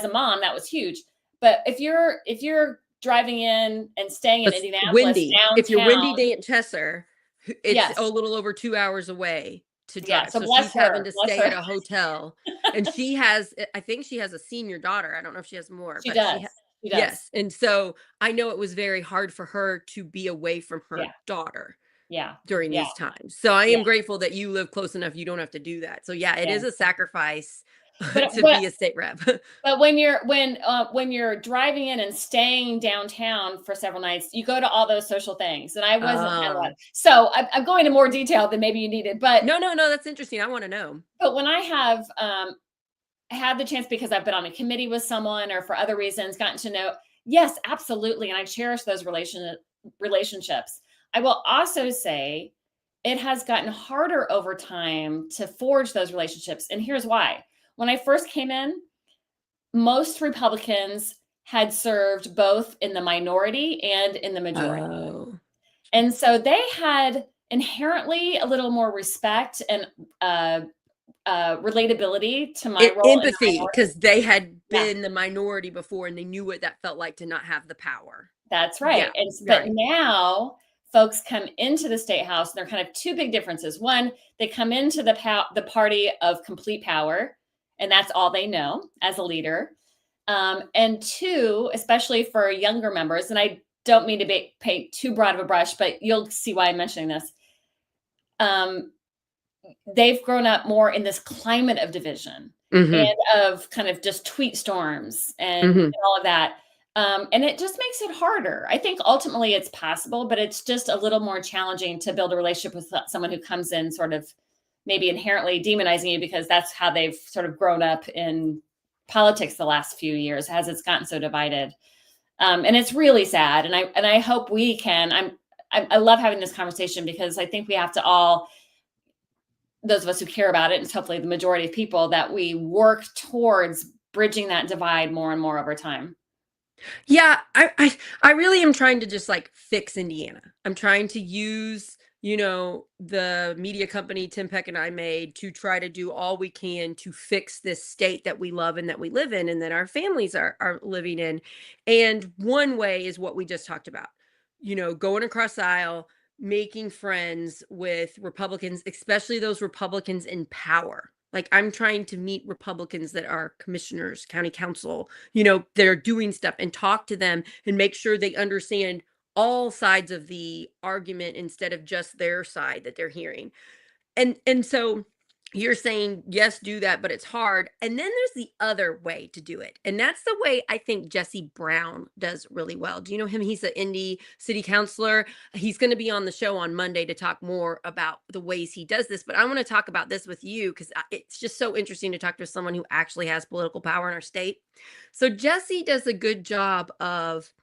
S2: a mom, that was huge. But if you're driving in and staying in Indianapolis downtown,
S1: if you're Wendy Chesser, it's
S2: yes,
S1: a little over 2 hours away to
S2: yeah.
S1: drive.
S2: So
S1: So
S2: bless
S1: she's having
S2: her,
S1: to
S2: bless
S1: stay
S2: her.
S1: at a hotel. And I think she has a senior daughter. I don't know if she has more,
S2: She
S1: but
S2: does. She does.
S1: yes. And so I know it was very hard for her to be away from her
S2: Yeah.
S1: daughter
S2: Yeah.
S1: during
S2: Yeah.
S1: these times. So I
S2: Yeah.
S1: am grateful that you live close enough you don't have to do that. So yeah, it
S2: Yeah.
S1: is a sacrifice
S2: But
S1: to be a state rep.
S2: But when you're driving in and staying downtown for several nights, you go to all those social things, and I wasn't kind of
S1: Oh.
S2: one. So I'm going into more detail than maybe you needed, but
S1: No, that's interesting. I want to know.
S2: but when I have had the chance because I've been on a committee with someone or for other reasons gotten to know, yes, absolutely, and I cherish those relationships. I will also say it has gotten harder over time to forge those relationships, and here's why. When I first came in, most Republicans had served both in the minority and in the majority.
S1: Oh.
S2: And so they had inherently a little more respect and relatability to my role in the
S1: Empathy,
S2: minority.
S1: because they had been the minority before and they knew what that felt like to not have the power.
S2: That's right.
S1: Yeah,
S2: But
S1: right.
S2: now folks come into the State House, and there are kind of two big differences. One, they come into the party of complete power, and that's all they know as a leader. And two, especially for younger members, and I don't mean to paint too broad of a brush, but you'll see why I'm mentioning this. They've grown up more in this climate of division and of kind of just tweet storms and all of that. And it just makes it harder. I think ultimately it's possible, but it's just a little more challenging to build a relationship with someone who comes in sort of maybe inherently demonizing you because that's how they've sort of grown up in politics the last few years as it's gotten so divided. And it's really sad. And I hope we can, I love having this conversation because I think we have to all, those of us who care about it, and it's hopefully the majority of people, that we work towards bridging that divide more and more over time.
S1: Yeah, I really am trying to just like fix Indiana. I'm trying to use, the media company Tim Peck and I made to try to do all we can to fix this state that we love and that we live in and that our families are living in. And one way is what we just talked about, going across the aisle, making friends with Republicans, especially those Republicans in power. Like, I'm trying to meet Republicans that are commissioners, county council, that are doing stuff, and talk to them and make sure they understand all sides of the argument instead of just their side that they're hearing. And so you're saying, yes, do that, but it's hard. And then there's the other way to do it. And that's the way I think Jesse Brown does really well. Do you know him? He's an Indy city councilor. He's going to be on the show on Monday to talk more about the ways he does this. But I want to talk about this with you because it's just so interesting to talk to someone who actually has political power in our state. So Jesse does a good job of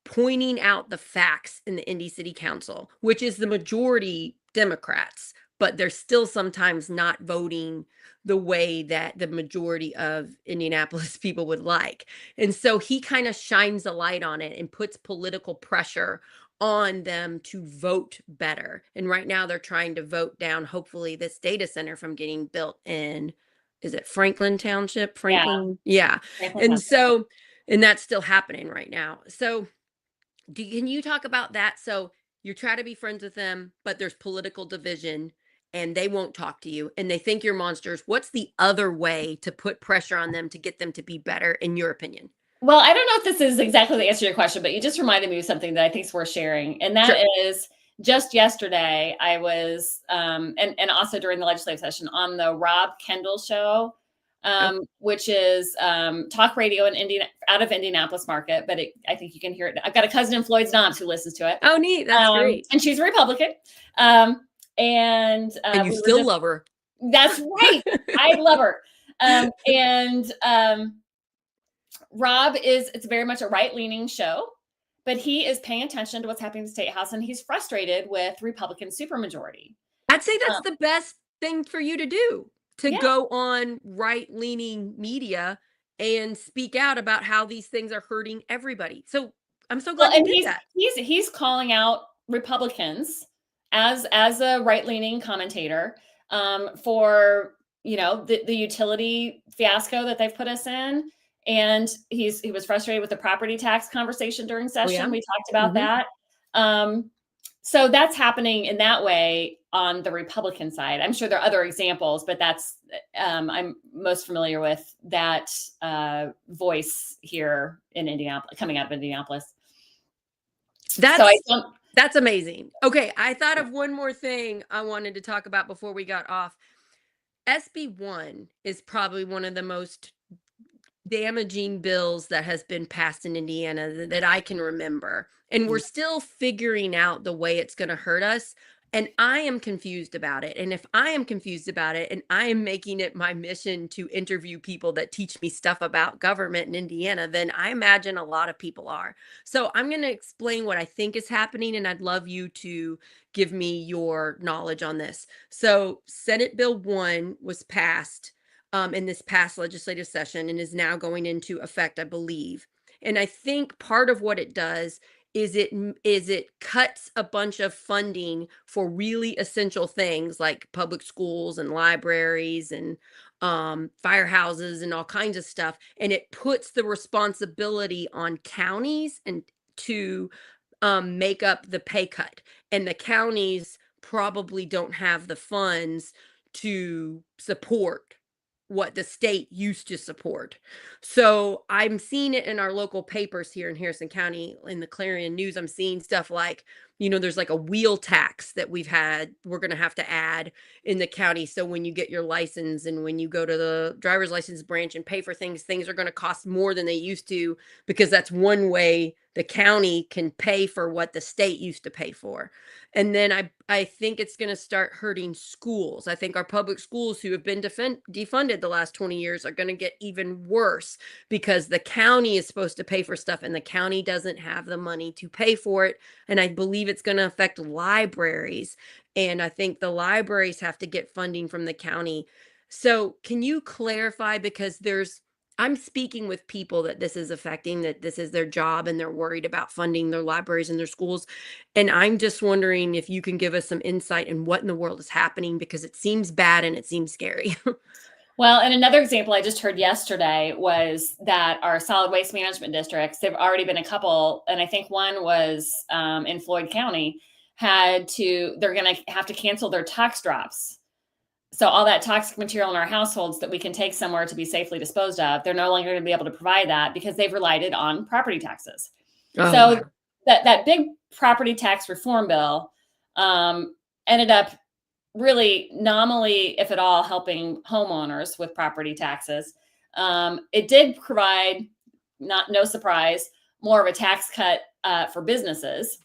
S1: pointing out the facts in the Indy City Council, which is the majority Democrats, but they're still sometimes not voting the way that the majority of Indianapolis people would like. And so he kind of shines a light on it and puts political pressure on them to vote better. And right now they're trying to vote down, hopefully, this data center from getting built in, is it Franklin Township? Franklin? Yeah. And so, and that's still happening right now. So can you talk about that? So you try to be friends with them, but there's political division and they won't talk to you and they think you're monsters. What's the other way to put pressure on them to get them to be better, in your opinion?
S2: Well, I don't know if this is exactly the answer to your question, but you just reminded me of something that I think is worth sharing. And that is, just yesterday, I was, and also during the legislative session, on the Rob Kendall show, which is talk radio in out of Indianapolis market, but I think you can hear it. I've got a cousin in Floyd's Knobs who listens to it.
S1: Oh, neat. That's great.
S2: And she's a Republican. And
S1: you still love her.
S2: That's right. I love her. Rob it's very much a right-leaning show, but he is paying attention to what's happening in the Statehouse, and he's frustrated with Republican supermajority.
S1: I'd say that's the best thing for you to do, to go on right-leaning media and speak out about how these things are hurting everybody. So I'm so glad you did that.
S2: He's calling out Republicans as a right-leaning commentator for the utility fiasco that they've put us in. And he was frustrated with the property tax conversation during session. We talked about that. So that's happening in that way on the Republican side. I'm sure there are other examples, but that's I'm most familiar with that voice here in Indianapolis, coming out of Indianapolis.
S1: That's amazing. Okay, I thought of one more thing I wanted to talk about before we got off. SB 1 is probably one of the most damaging bills that has been passed in Indiana that I can remember. And we're still figuring out the way it's going to hurt us. And I am confused about it. And if I am confused about it, and I am making it my mission to interview people that teach me stuff about government in Indiana, then I imagine a lot of people are. So I'm going to explain what I think is happening, and I'd love you to give me your knowledge on this. So Senate Bill 1 was passed in this past legislative session and is now going into effect, I believe. And I think part of what it does is it cuts a bunch of funding for really essential things like public schools and libraries and firehouses and all kinds of stuff. And it puts the responsibility on counties and to make up the pay cut. And the counties probably don't have the funds to support what the state used to support. So I'm seeing it in our local papers here in Harrison County, in the Clarion News. I'm seeing stuff like, there's like a wheel tax that we're going to have to add in the county. So when you get your license and when you go to the driver's license branch and pay for things are going to cost more than they used to, because that's one way the county can pay for what the state used to pay for. And then I think it's going to start hurting schools. I think our public schools, who have been defunded the last 20 years, are going to get even worse because the county is supposed to pay for stuff and the county doesn't have the money to pay for it. And I believe it's going to affect libraries. And I think the libraries have to get funding from the county. So can you clarify, because there's I'm speaking with people that this is affecting, that this is their job and they're worried about funding their libraries and their schools. And I'm just wondering if you can give us some insight in what in the world is happening because it seems bad and it seems scary.
S2: Well, and another example I just heard yesterday was that our solid waste management districts, there've already been a couple, and I think one was in Floyd County, they're going to have to cancel their tax drops. So all that toxic material in our households that we can take somewhere to be safely disposed of, they're no longer going to be able to provide that because they've relied on property taxes.
S1: Oh,
S2: So
S1: wow.
S2: that big property tax reform bill ended up really nominally, if at all, helping homeowners with property taxes. It did provide, no surprise, more of a tax cut for businesses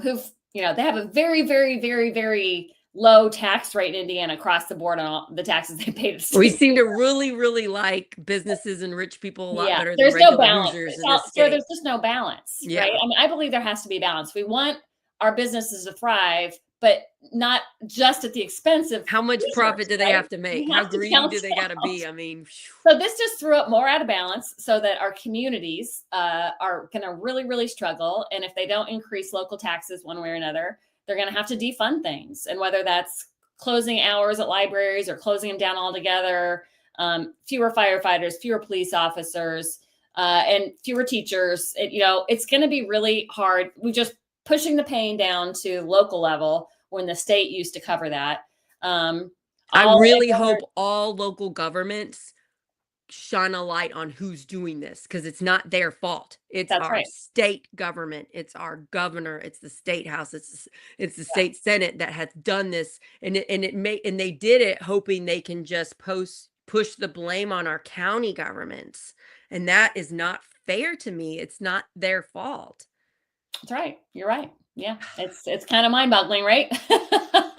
S2: they have a very, very, very, very low tax rate in Indiana across the board on all the taxes they pay to state.
S1: We seem to really, really like businesses and rich people a lot better than
S2: there's
S1: regular
S2: no balance.
S1: Hoosiers in this state.
S2: There's just no balance, right? I mean, I believe there has to be balance. We want our businesses to thrive, but not just at the expense of
S1: how much profit do they have to make? How greedy do they got to be? I mean,
S2: so this just threw up more out of balance so that our communities are going to really, really struggle. And if they don't increase local taxes one way or another, they're going to have to defund things. And whether that's closing hours at libraries or closing them down altogether, fewer firefighters, fewer police officers, and fewer teachers, it's going to be really hard. We just pushing the pain down to local level when the state used to cover that.
S1: I really hope all local governments shine a light on who's doing this because it's not their fault. It's our state government. It's our governor. It's the Statehouse. It's the state Senate that has done this. And they did it hoping they can just push the blame on our county governments. And that is not fair to me. It's not their fault.
S2: That's right. You're right. Yeah. It's kind of mind-boggling, right?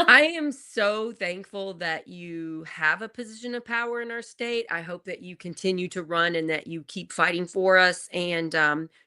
S1: I am so thankful that you have a position of power in our state. I hope that you continue to run and that you keep fighting for us. And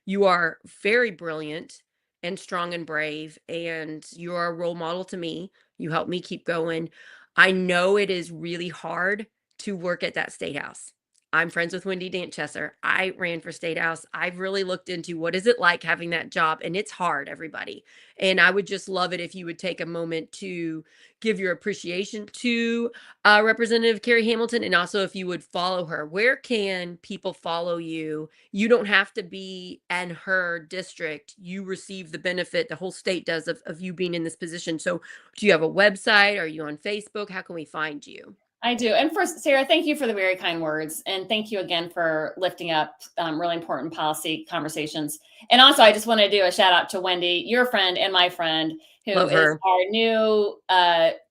S1: you are very brilliant and strong and brave. And you are a role model to me. You help me keep going. I know it is really hard to work at that Statehouse. I'm friends with Wendy Danchesser. I ran for Statehouse. I've really looked into what is it like having that job, and it's hard, everybody. And I would just love it if you would take a moment to give your appreciation to Representative Carey Hamilton, and also if you would follow her. Where can people follow you? You don't have to be in her district. You receive the benefit, the whole state does, of you being in this position. So do you have a website? Are you on Facebook? How can we find you?
S2: I do. And first, Sarah, thank you for the very kind words. And thank you again for lifting up really important policy conversations. And also, I just want to do a shout out to Wendy, your friend and my friend, who is our new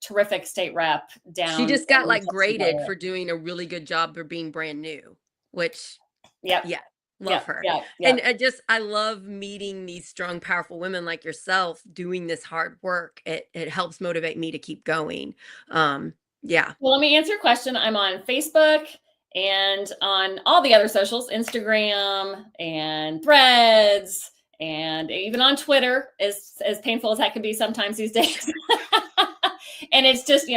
S2: terrific state rep down.
S1: She just got graded for doing a really good job for being brand new, which, love her. And I love meeting these strong, powerful women like yourself doing this hard work. It helps motivate me to keep going. Yeah.
S2: Well, let me answer your question. I'm on Facebook and on all the other socials, Instagram and Threads, and even on Twitter, as painful as that can be sometimes these days. And it's just,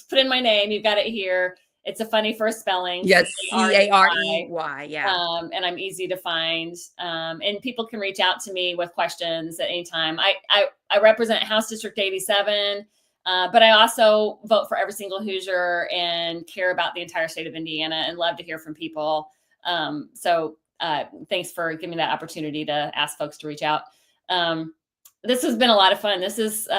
S2: put in my name. You've got it here. It's a funny first spelling.
S1: Yes, Carey. Yeah.
S2: And I'm easy to find. And people can reach out to me with questions at any time. I represent House District 87. But I also vote for every single Hoosier and care about the entire state of Indiana and love to hear from people. So thanks for giving me that opportunity to ask folks to reach out. This has been a lot of fun. This is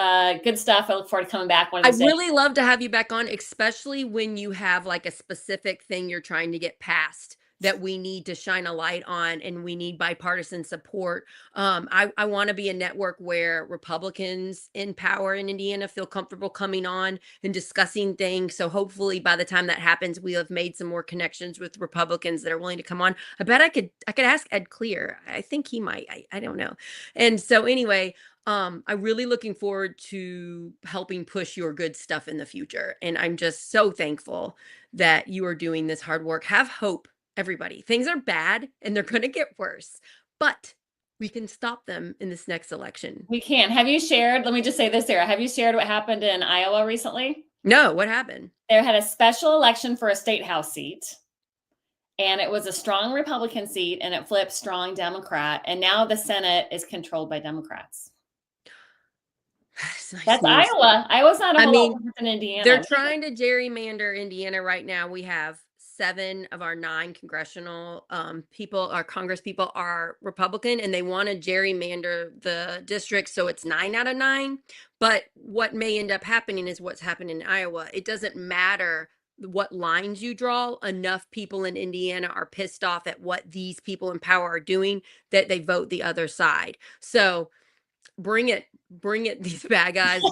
S2: good stuff. I look forward to coming back one of these days.
S1: Really love to have you back on, especially when you have a specific thing you're trying to get past that we need to shine a light on, and we need bipartisan support. I want to be a network where Republicans in power in Indiana feel comfortable coming on and discussing things. So hopefully by the time that happens, we have made some more connections with Republicans that are willing to come on. I bet I could ask Ed Clear. I think he might. I don't know. And so anyway, I'm really looking forward to helping push your good stuff in the future. And I'm just so thankful that you are doing this hard work. Have hope. Everybody, things are bad and they're going to get worse, but we can stop them in this next election.
S2: We can. Have you shared, let me just say this, Sarah, have you shared what happened in Iowa recently?
S1: No, what happened?
S2: They had a special election for a Statehouse seat. and it was a strong Republican seat, and it flipped strong Democrat. And now the Senate is controlled by Democrats. That's
S1: news.
S2: Iowa. Iowa's not a whole lot different than Indiana.
S1: They're trying to gerrymander Indiana right now. We have 7 of our 9 congressional people, our Congress people, are Republican, and they want to gerrymander the district so it's 9 out of 9. But what may end up happening is what's happened in Iowa. It doesn't matter what lines you draw. Enough people in Indiana are pissed off at what these people in power are doing that they vote the other side. So bring it, these bad guys.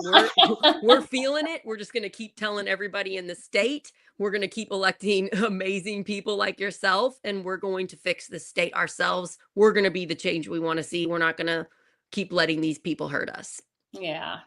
S1: We're feeling it. We're just going to keep telling everybody in the state. We're going to keep electing amazing people like yourself, and we're going to fix the state ourselves. We're going to be the change we want to see. We're not going to keep letting these people hurt us.
S2: Yeah.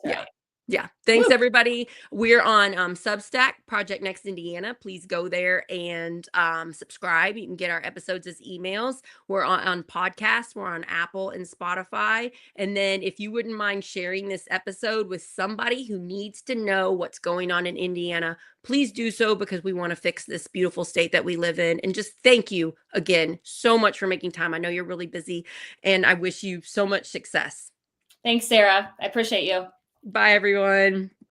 S1: Right. Yeah. Thanks, everybody. We're on Substack, Project Next Indiana. Please go there and subscribe. You can get our episodes as emails. We're on podcasts. We're on Apple and Spotify. And then if you wouldn't mind sharing this episode with somebody who needs to know what's going on in Indiana, please do so, because we want to fix this beautiful state that we live in. And just thank you again so much for making time. I know you're really busy, and I wish you so much success.
S2: Thanks, Sarah. I appreciate you.
S1: Bye, everyone.